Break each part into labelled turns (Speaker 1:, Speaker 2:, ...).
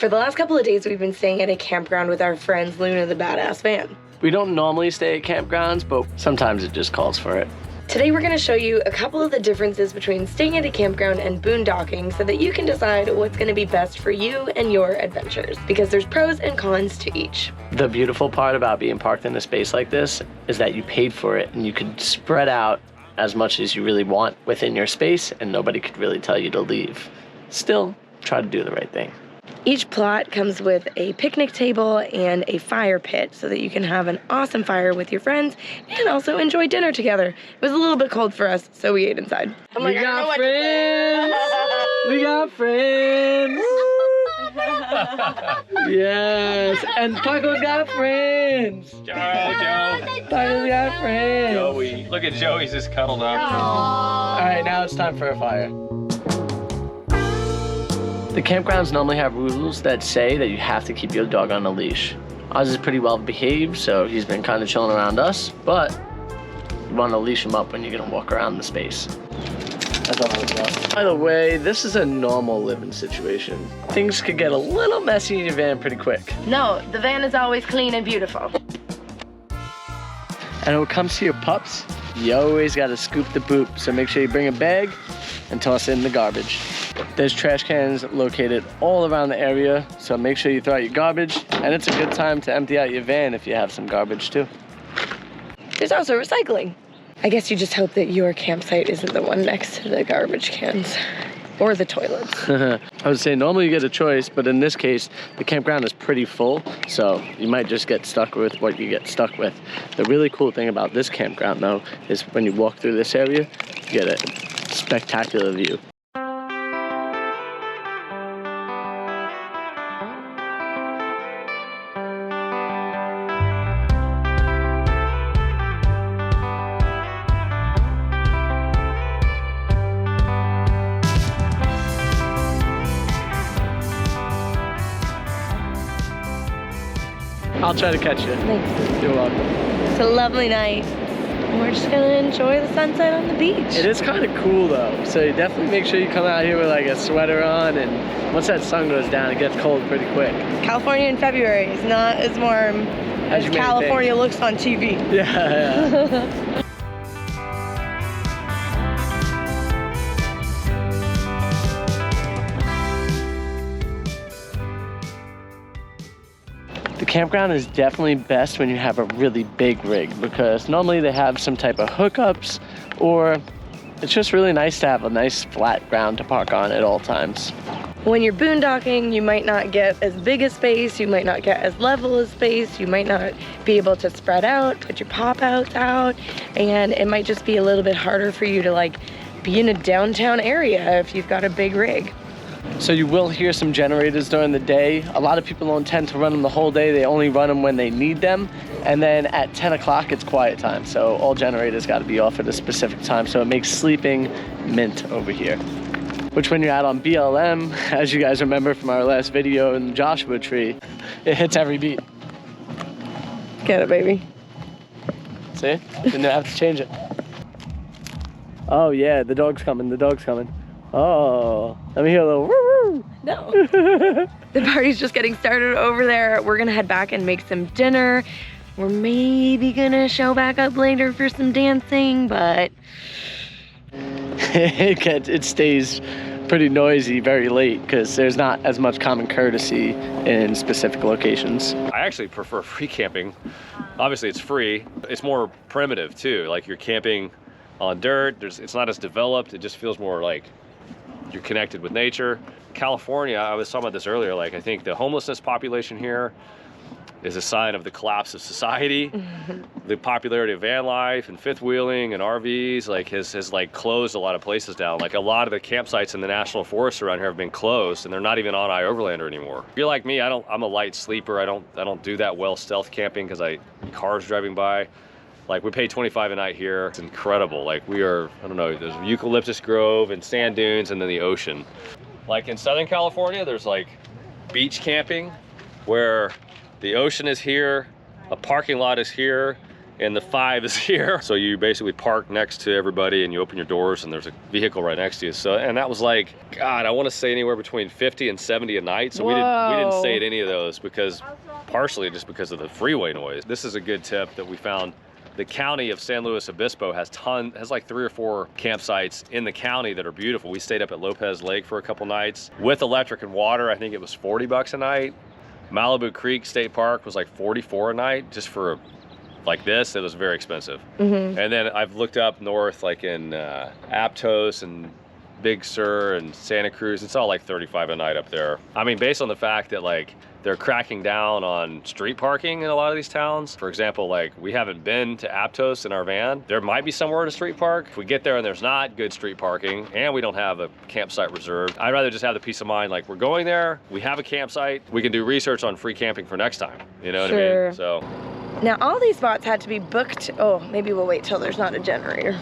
Speaker 1: For the last couple of days, we've been staying at a campground with our friends Luna the Badass Van.
Speaker 2: We don't normally stay at campgrounds, but sometimes it just calls for it.
Speaker 1: Today we're going to show you a couple of the differences between staying at a campground and boondocking so that you can decide what's going to be best for you and your adventures, because there's pros and cons to each.
Speaker 2: The beautiful part about being parked in a space like this is that you paid for it and you could spread out as much as you really want within your space and nobody could really tell you to leave. Still, try to do the right thing.
Speaker 1: Each plot comes with a picnic table and a fire pit so that you can have an awesome fire with your friends and also enjoy dinner together. It was a little bit cold for us, so we ate inside.
Speaker 2: We got friends! We got friends! Yes, and Paco's got friends!
Speaker 3: Joe.
Speaker 2: Paco's got friends!
Speaker 3: Joey. Look at Joey, he's just cuddled up.
Speaker 2: Alright, now it's time for a fire. The campgrounds normally have rules that say that you have to keep your dog on a leash. Ours is pretty well behaved, so he's been kind of chilling around us, but you want to leash him up when you're going to walk around the space. That's all I was about. By the way, this is a normal living situation. Things could get a little messy in your van pretty quick.
Speaker 1: No, the van is always clean and beautiful.
Speaker 2: And when it comes to your pups, you always got to scoop the poop, so make sure you bring a bag and toss it in the garbage. There's trash cans located all around the area, so make sure you throw out your garbage, and it's a good time to empty out your van if you have some garbage too.
Speaker 1: There's also recycling. I guess you just hope that your campsite isn't the one next to the garbage cans or the toilets.
Speaker 2: I would say normally you get a choice, but in this case, the campground is pretty full, so you might just get stuck with what you get stuck with. The really cool thing about this campground though is when you walk through this area, you get a spectacular view. I'll try to catch you.
Speaker 1: Thanks.
Speaker 2: You're welcome.
Speaker 1: It's a lovely night. We're just gonna enjoy the sunset on the beach.
Speaker 2: It is kind of cool though, so you definitely make sure you come out here with like a sweater on, and once that sun goes down, it gets cold pretty quick.
Speaker 1: California in February is not as warm as California looks on TV.
Speaker 2: Yeah. The campground is definitely best when you have a really big rig, because normally they have some type of hookups, or it's just really nice to have a nice flat ground to park on at all times.
Speaker 1: When you're boondocking, you might not get as big a space, you might not get as level a space, you might not be able to spread out, put your pop-outs out, and it might just be a little bit harder for you to like be in a downtown area if you've got a big rig.
Speaker 2: So you will hear some generators during the day. A lot of people don't tend to run them the whole day. They only run them when they need them. And then at 10 o'clock, it's quiet time. So all generators got to be off at a specific time. So it makes sleeping mint over here. Which when you're out on BLM, as you guys remember from our last video in the Joshua Tree, it hits every beat.
Speaker 1: Get it, baby.
Speaker 2: See? Didn't have to change it. Oh yeah, the dog's coming, the dog's coming. Oh, let me hear a little woo woo.
Speaker 1: No. The party's just getting started over there. We're gonna head back and make some dinner. We're maybe gonna show back up later for some dancing, but
Speaker 2: it stays pretty noisy very late because there's not as much common courtesy in specific locations.
Speaker 3: I actually prefer free camping. Obviously it's free. It's more primitive too. Like you're camping on dirt. It's not as developed. It just feels more like you're connected with nature. California, I was talking about this earlier, like I think the homelessness population here is a sign of the collapse of society. The popularity of van life and fifth wheeling and RVs like has like closed a lot of places down. Like a lot of the campsites in the national forests around here have been closed and they're not even on iOverlander anymore. If you're like me, I'm a light sleeper. I don't do that well stealth camping because cars driving by. Like we pay $25 a night here. It's incredible. Like we are, I don't know, there's eucalyptus grove and sand dunes and then the ocean. Like in Southern California, there's like beach camping where the ocean is here, a parking lot is here, and the 5 is here. So you basically park next to everybody and you open your doors and there's a vehicle right next to you. So, and that was like, God, I want to say anywhere between 50 and 70 a night. So we didn't stay at any of those because partially just because of the freeway noise. This is a good tip that we found. The county of San Luis Obispo has like 3 or 4 campsites in the county that are beautiful. We stayed up at Lopez Lake for a couple nights. With electric and water, I think it was 40 bucks a night. Malibu Creek State Park was like 44 a night just for like this. It was very expensive. And then I've looked up north like in Aptos and Big Sur and Santa Cruz. It's all like 35 a night up there. I mean, based on the fact that like they're cracking down on street parking in a lot of these towns. For example, like we haven't been to Aptos in our van. There might be somewhere to street park. If we get there and there's not good street parking and we don't have a campsite reserved, I'd rather just have the peace of mind, like we're going there, we have a campsite, we can do research on free camping for next time. You know what I mean? So.
Speaker 1: Now all these spots had to be booked. Oh, maybe we'll wait till there's not a generator.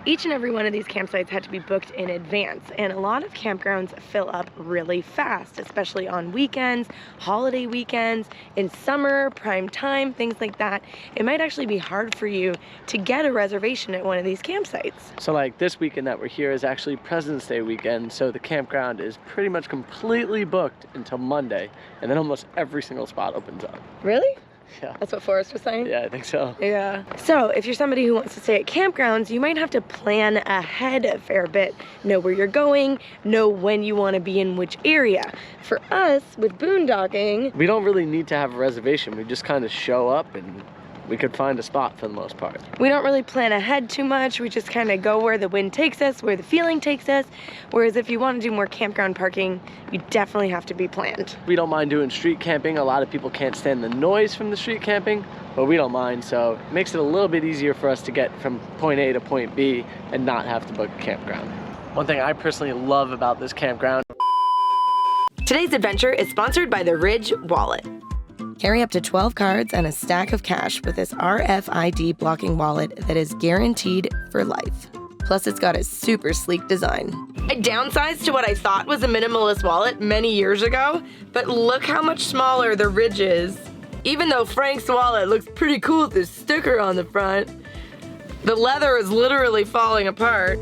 Speaker 1: Each and every one of these campsites had to be booked in advance, and a lot of campgrounds fill up really fast, especially on weekends, holiday weekends, in summer, prime time, things like that. It might actually be hard for you to get a reservation at one of these campsites.
Speaker 2: So like this weekend that we're here is actually President's Day weekend, so the campground is pretty much completely booked until Monday, and then almost every single spot opens up.
Speaker 1: Really?
Speaker 2: Yeah.
Speaker 1: That's what Forrest was saying?
Speaker 2: Yeah, I think so.
Speaker 1: Yeah. So if you're somebody who wants to stay at campgrounds, you might have to plan ahead a fair bit. Know where you're going, know when you want to be in which area. For us, with boondocking,
Speaker 2: we don't really need to have a reservation. We just kind of show up and we could find a spot for the most part.
Speaker 1: We don't really plan ahead too much. We just kind of go where the wind takes us, where the feeling takes us. Whereas if you want to do more campground parking, you definitely have to be planned.
Speaker 2: We don't mind doing street camping. A lot of people can't stand the noise from the street camping, but we don't mind. So it makes it a little bit easier for us to get from point A to point B and not have to book a campground. One thing I personally love about this campground.
Speaker 1: Today's adventure is sponsored by the Ridge Wallet. Carry up to 12 cards and a stack of cash with this RFID blocking wallet that is guaranteed for life. Plus, it's got a super sleek design. I downsized to what I thought was a minimalist wallet many years ago, but look how much smaller the Ridge is. Even though Frank's wallet looks pretty cool with this sticker on the front, the leather is literally falling apart,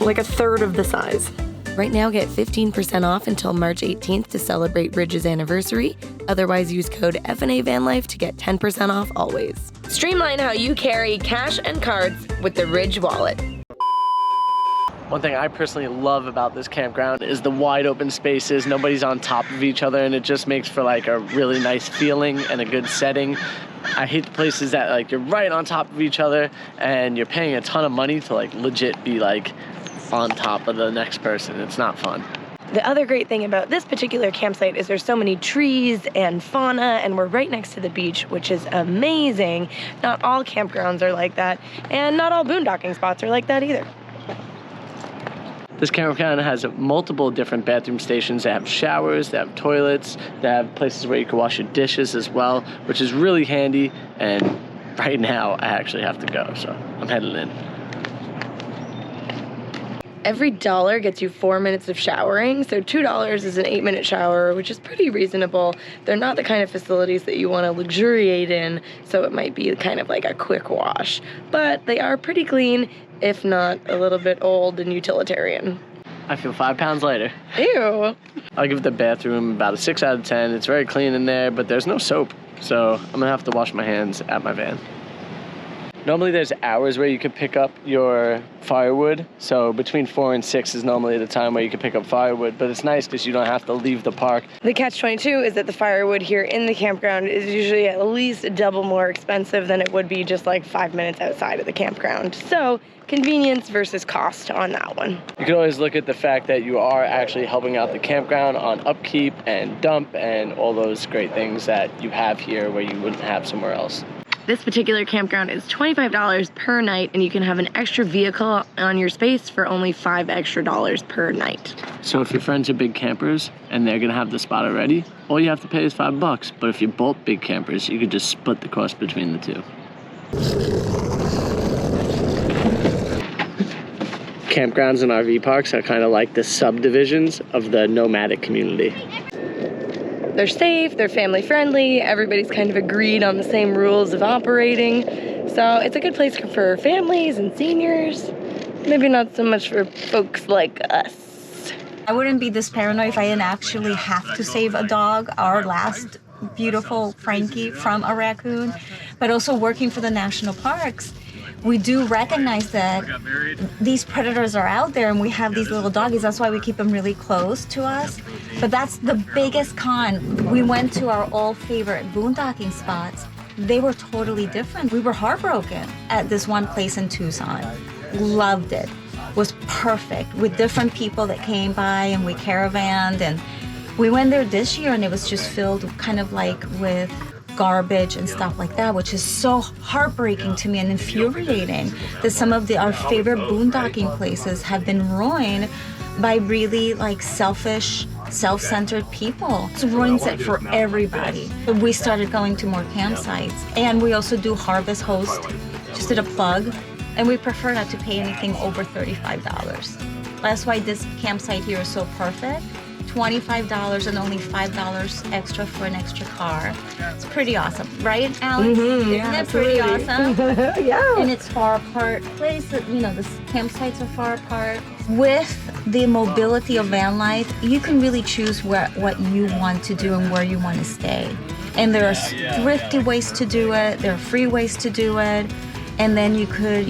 Speaker 1: like a third of the size. Right now, get 15% off until March 18th to celebrate Ridge's anniversary. Otherwise, use code FNA VANLIFE to get 10% off always. Streamline how you carry cash and cards with the Ridge Wallet.
Speaker 2: One thing I personally love about this campground is the wide open spaces. Nobody's on top of each other, and it just makes for like a really nice feeling and a good setting. I hate the places that like you're right on top of each other and you're paying a ton of money to like legit be like on top of the next person. It's not fun.
Speaker 1: The other great thing about this particular campsite is there's so many trees and fauna, and we're right next to the beach, which is amazing. Not all campgrounds are like that, and not all boondocking spots are like that either.
Speaker 2: This campground has multiple different bathroom stations. They have showers, they have toilets, they have places where you can wash your dishes as well, which is really handy. And right now I actually have to go, so I'm heading in.
Speaker 1: Every $1 gets you 4 minutes of showering, so $2 is an 8-minute shower, which is pretty reasonable. They're not the kind of facilities that you want to luxuriate in, so it might be kind of like a quick wash. But they are pretty clean, if not a little bit old and utilitarian.
Speaker 2: I feel 5 pounds lighter.
Speaker 1: Ew.
Speaker 2: I'll give the bathroom about a 6 out of 10. It's very clean in there, but there's no soap, so I'm gonna have to wash my hands at my van. Normally there's hours where you can pick up your firewood. So between 4 and 6 is normally the time where you can pick up firewood, but it's nice because you don't have to leave the park.
Speaker 1: The catch-22 is that the firewood here in the campground is usually at least double more expensive than it would be just like 5 minutes outside of the campground. So convenience versus cost on that one.
Speaker 2: You can always look at the fact that you are actually helping out the campground on upkeep and dump and all those great things that you have here where you wouldn't have somewhere else.
Speaker 1: This particular campground is $25 per night, and you can have an extra vehicle on your space for only $5 extra per night.
Speaker 2: So if your friends are big campers and they're gonna have the spot already, all you have to pay is $5. But if you're both big campers, you could just split the cost between the two. Campgrounds and RV parks are kind of like the subdivisions of the nomadic community.
Speaker 1: They're safe, they're family friendly, everybody's kind of agreed on the same rules of operating. So it's a good place for families and seniors. Maybe not so much for folks like us.
Speaker 4: I wouldn't be this paranoid if I didn't actually have to save a dog, our last beautiful Frankie from a raccoon. But also working for the national parks, we do recognize that these predators are out there and we have these little doggies. That's why we keep them really close to us. But that's the biggest con. We went to our all favorite boondocking spots. They were totally different. We were heartbroken at this one place in Tucson. Loved it. Was perfect with different people that came by, and we caravanned, and we went there this year and it was just filled kind of like with garbage and stuff like that, which is so heartbreaking to me and infuriating that some of our favorite boondocking places have been ruined by really like selfish, self-centered people. It ruins it for everybody. We started going to more campsites, and we also do harvest host, just did a plug, and we prefer not to pay anything over $35. That's why this campsite here is so perfect. $25 and only $5 extra for an extra car. It's pretty awesome, right, Alex?
Speaker 1: Mm-hmm,
Speaker 4: Isn't it pretty awesome?
Speaker 1: Yeah.
Speaker 4: And it's far apart place. The campsites are far apart. With the mobility of van life, you can really choose what you want to do and where you want to stay. And there are thrifty ways to do it. There are free ways to do it. And then you could,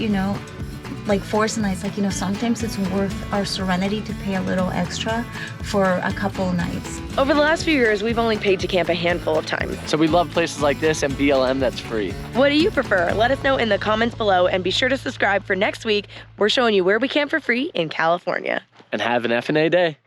Speaker 4: like force nights, sometimes it's worth our serenity to pay a little extra for a couple of nights.
Speaker 1: Over the last few years, we've only paid to camp a handful of times.
Speaker 2: So we love places like this and BLM that's free.
Speaker 1: What do you prefer? Let us know in the comments below, and be sure to subscribe for next week. We're showing you where we camp for free in California.
Speaker 2: And have an F&A day.